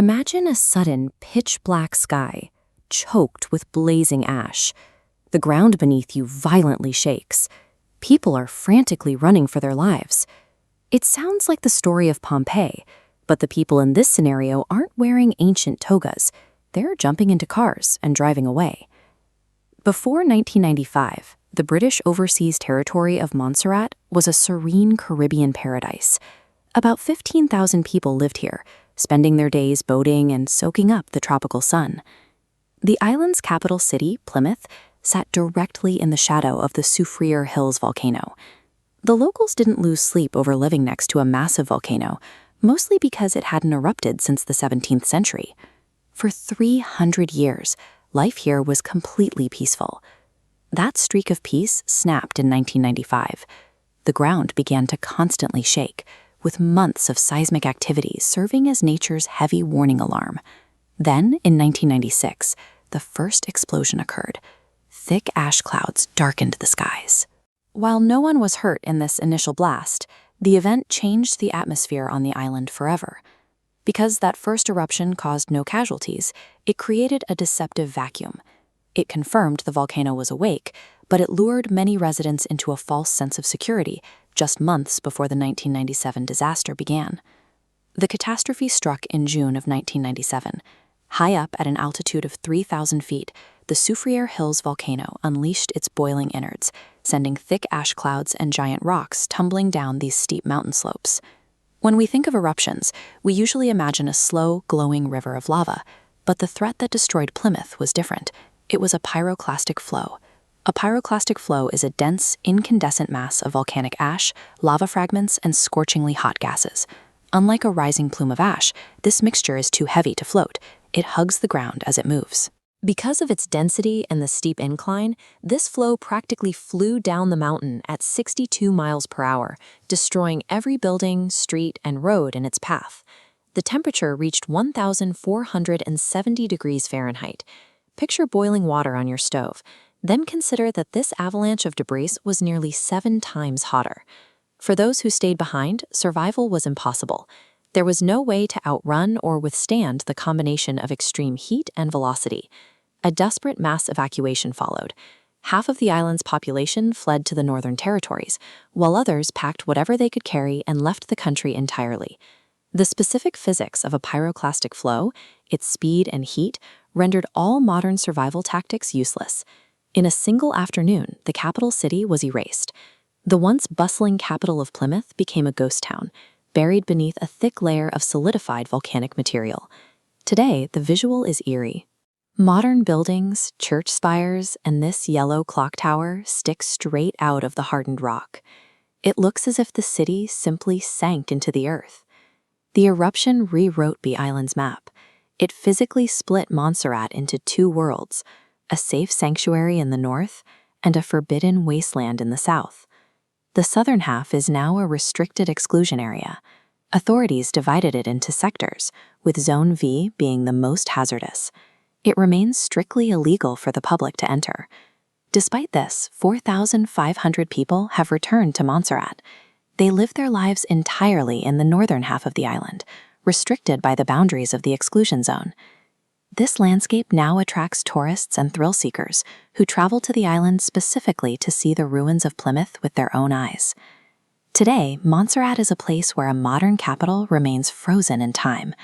Imagine a sudden pitch-black sky, choked with blazing ash. The ground beneath you violently shakes. People are frantically running for their lives. It sounds like the story of Pompeii, but the people in this scenario aren't wearing ancient togas. They're jumping into cars and driving away. Before 1995, the British overseas territory of Montserrat was a serene Caribbean paradise. About 15,000 people lived here, spending their days boating and soaking up the tropical sun. The island's capital city, Plymouth, sat directly in the shadow of the Soufrière Hills volcano. The locals didn't lose sleep over living next to a massive volcano, mostly because it hadn't erupted since the 17th century. For 300 years, life here was completely peaceful. That streak of peace snapped in 1995. The ground began to constantly shake, with months of seismic activity serving as nature's heavy warning alarm. Then, in 1996, the first explosion occurred. Thick ash clouds darkened the skies. While no one was hurt in this initial blast, the event changed the atmosphere on the island forever. Because that first eruption caused no casualties, it created a deceptive vacuum. It confirmed the volcano was awake, but it lured many residents into a false sense of security just months before the 1997 disaster began. The catastrophe struck in June of 1997. High up at an altitude of 3,000 feet, the Soufrière Hills volcano unleashed its boiling innards, sending thick ash clouds and giant rocks tumbling down these steep mountain slopes. When we think of eruptions, we usually imagine a slow, glowing river of lava, but the threat that destroyed Plymouth was different. It was a pyroclastic flow. A pyroclastic flow is a dense, incandescent mass of volcanic ash, lava fragments, and scorchingly hot gases. Unlike a rising plume of ash, this mixture is too heavy to float. It hugs the ground as it moves. Because of its density and the steep incline, this flow practically flew down the mountain at 62 miles per hour, destroying every building, street, and road in its path. The temperature reached 1,470 degrees Fahrenheit. Picture boiling water on your stove. Then consider that this avalanche of debris was nearly 7 times hotter. For those who stayed behind, survival was impossible. There was no way to outrun or withstand the combination of extreme heat and velocity. A desperate mass evacuation followed. Half of the island's population fled to the northern territories, while others packed whatever they could carry and left the country entirely. The specific physics of a pyroclastic flow, its speed and heat, rendered all modern survival tactics useless. In a single afternoon, the capital city was erased. The once bustling capital of Plymouth became a ghost town, buried beneath a thick layer of solidified volcanic material. Today, the visual is eerie. Modern buildings, church spires, and this yellow clock tower stick straight out of the hardened rock. It looks as if the city simply sank into the earth. The eruption rewrote the island's map. It physically split Montserrat into 2 worlds, a safe sanctuary in the north and a forbidden wasteland in the south. The southern half is now a restricted exclusion area. Authorities divided it into sectors, with Zone V being the most hazardous. It remains strictly illegal for the public to enter. Despite this, 4,500 people have returned to Montserrat. They live their lives entirely in the northern half of the island, restricted by the boundaries of the exclusion zone. This landscape now attracts tourists and thrill seekers who travel to the island specifically to see the ruins of Plymouth with their own eyes. Today, Montserrat is a place where a modern capital remains frozen in time.